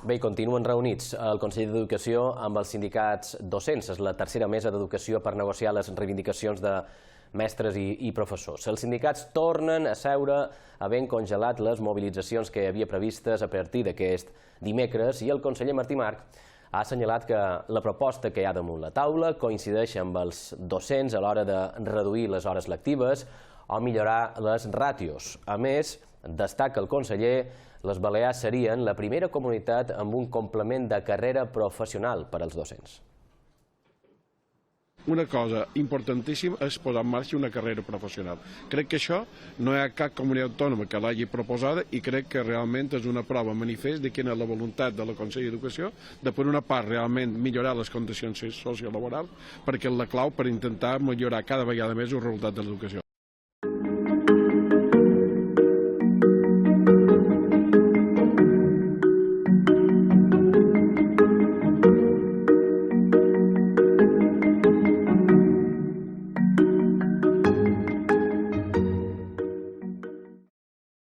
Bé, continuen reunits el Consell d'Educació amb els sindicats docents. És la tercera mesa d'educació per negociar les reivindicacions de mestres i professors. Els sindicats tornen a seure havent congelat les mobilitzacions que havia previstes a partir d'aquest dimecres i el conseller Martí March ha assenyalat que la proposta que hi ha damunt la taula coincideix amb els docents a l'hora de reduir les hores lectives o millorar les ràtios. A més, destaca el conseller, les Balears serien la primera comunitat amb un complement de carrera professional per als docents. Una cosa importantíssima és posar en marxa una carrera professional. Crec que això no hi ha cap comunitat autònoma que l'hagi proposada i crec que realment és una prova manifest de quina és la voluntat de la Consell d'Educació de, per una part, realment millorar les condicions sociolaborals, perquè és la clau per intentar millorar cada vegada més el resultat de l'educació.